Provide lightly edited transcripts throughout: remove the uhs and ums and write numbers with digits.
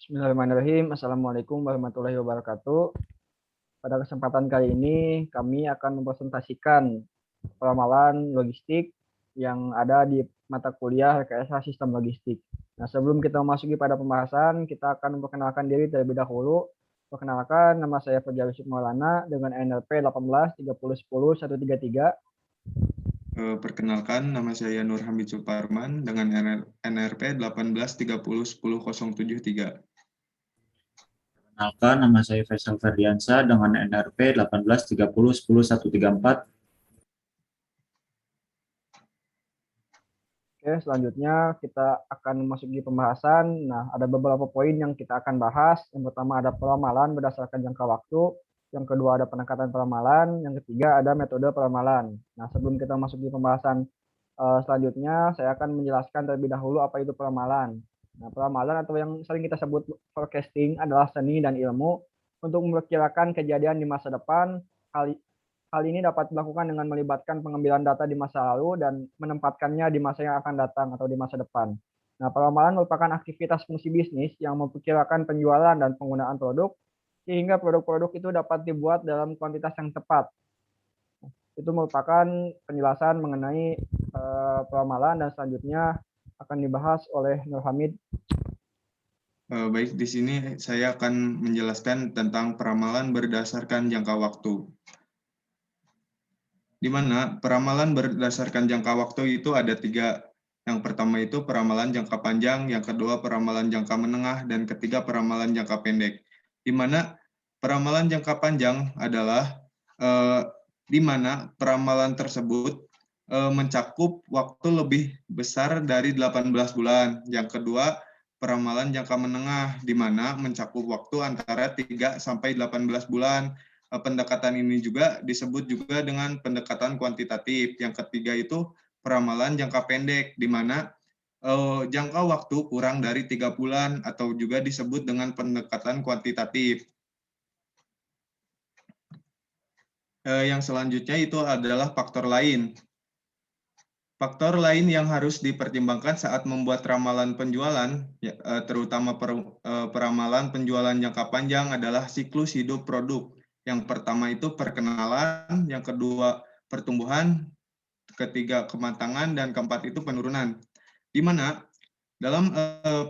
Bismillahirrahmanirrahim. Assalamualaikum warahmatullahi wabarakatuh. Pada kesempatan kali ini kami akan mempresentasikan peramalan logistik yang ada di mata kuliah Rekayasa Sistem Logistik. Nah, sebelum kita memasuki pada pembahasan, kita akan memperkenalkan diri terlebih dahulu. Perkenalkan, nama saya Fajar Yusuf Maulana dengan NRP 18 30 10 133. Perkenalkan, nama saya Nur Hamid Suparman dengan NRP 18 30 10 073. Perkenalkan, nama saya Faisal Ferdiansa dengan NRP 18 30 10 134. Oke, selanjutnya kita akan memasuki pembahasan. Nah, ada beberapa poin yang kita akan bahas. Yang pertama ada peramalan berdasarkan jangka waktu. Yang kedua ada peningkatan peramalan. Yang ketiga ada metode peramalan. Nah, sebelum kita masuki pembahasan selanjutnya, saya akan menjelaskan terlebih dahulu apa itu peramalan. Nah, peramalan atau yang sering kita sebut forecasting adalah seni dan ilmu untuk memperkirakan kejadian di masa depan. Hal ini dapat dilakukan dengan melibatkan pengambilan data di masa lalu dan menempatkannya di masa yang akan datang atau di masa depan. Nah, peramalan merupakan aktivitas fungsi bisnis yang memperkirakan penjualan dan penggunaan produk sehingga produk-produk itu dapat dibuat dalam kuantitas yang tepat. Itu merupakan penjelasan mengenai peramalan dan selanjutnya akan dibahas oleh Nur Hamid. Baik, di sini saya akan menjelaskan tentang peramalan berdasarkan jangka waktu. Di mana peramalan berdasarkan jangka waktu itu ada 3. Yang pertama itu peramalan jangka panjang, yang kedua peramalan jangka menengah, dan ketiga peramalan jangka pendek. Di mana peramalan jangka panjang adalah di mana peramalan tersebut mencakup waktu lebih besar dari 18 bulan. Yang kedua, peramalan jangka menengah, di mana mencakup waktu antara 3 sampai 18 bulan. Pendekatan ini juga disebut juga dengan pendekatan kuantitatif. Yang ketiga itu peramalan jangka pendek, di mana jangka waktu kurang dari 3 bulan atau juga disebut dengan pendekatan kuantitatif. Yang selanjutnya itu adalah faktor lain. Faktor lain yang harus dipertimbangkan saat membuat ramalan penjualan, terutama peramalan penjualan jangka panjang adalah siklus hidup produk. Yang pertama itu perkenalan, yang kedua pertumbuhan, ketiga kematangan, dan keempat itu penurunan. Di mana dalam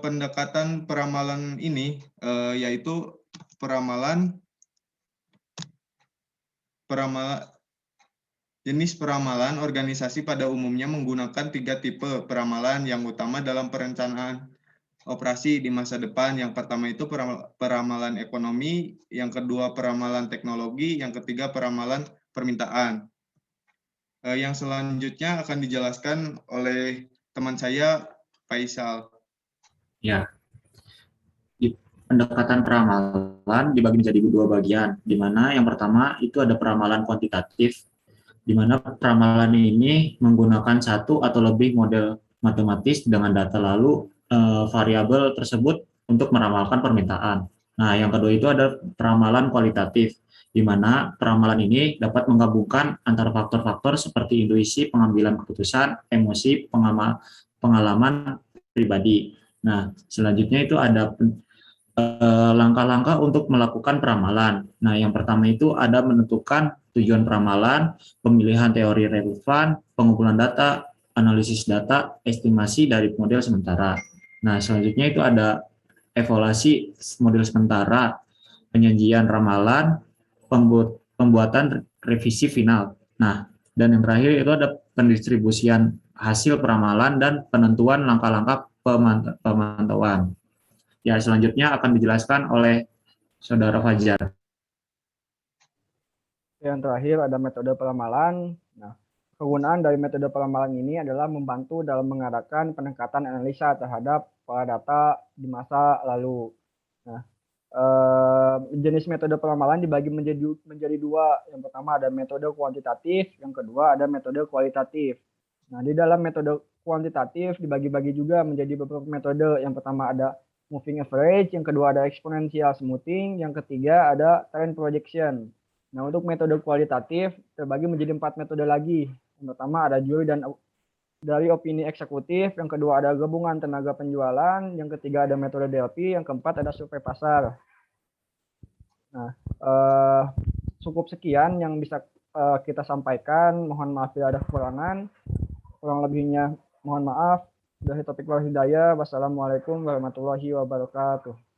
pendekatan peramalan ini yaitu jenis peramalan organisasi pada umumnya menggunakan 3 tipe peramalan yang utama dalam perencanaan operasi di masa depan. Yang pertama itu peramalan ekonomi, yang kedua peramalan teknologi, yang ketiga peramalan permintaan. Yang selanjutnya akan dijelaskan oleh teman saya, Faisal. Ya, pendekatan peramalan dibagi menjadi 2 bagian, di mana yang pertama itu ada peramalan kuantitatif, di mana peramalan ini menggunakan satu atau lebih model matematis dengan data lalu variabel tersebut untuk meramalkan permintaan. Nah, yang kedua itu ada peramalan kualitatif, di mana peramalan ini dapat menggabungkan antara faktor-faktor seperti intuisi, pengambilan keputusan, emosi, pengalaman pribadi. Nah, selanjutnya itu ada langkah-langkah untuk melakukan peramalan. Nah, yang pertama itu ada menentukan tujuan peramalan, pemilihan teori relevan, pengumpulan data, analisis data, estimasi dari model sementara. Nah, selanjutnya itu ada evaluasi model sementara, penyajian ramalan, pembuatan revisi final. Nah, dan yang terakhir itu ada pendistribusian hasil peramalan dan penentuan langkah-langkah pemantauan. Ya, selanjutnya akan dijelaskan oleh Saudara Fajar. Yang terakhir ada metode peramalan. Nah, kegunaan dari metode peramalan ini adalah membantu dalam mengadakan peningkatan analisa terhadap data di masa lalu. Nah, jenis metode peramalan dibagi menjadi 2. Yang pertama ada metode kuantitatif, yang kedua ada metode kualitatif. Nah, di dalam metode kuantitatif dibagi-bagi juga menjadi beberapa metode. Yang pertama ada moving average, yang kedua ada exponential smoothing, yang ketiga ada trend projection. Nah, untuk metode kualitatif terbagi menjadi 4 metode lagi. Yang pertama ada jury dan dari opini eksekutif, yang kedua ada gabungan tenaga penjualan, yang ketiga ada metode DLP, yang keempat ada survei pasar. Nah, cukup sekian yang bisa kita sampaikan. Mohon maaf bila ada kekurangan. Kurang lebihnya mohon maaf. Dari Taufiq wal Hidayah. Wassalamualaikum warahmatullahi wabarakatuh.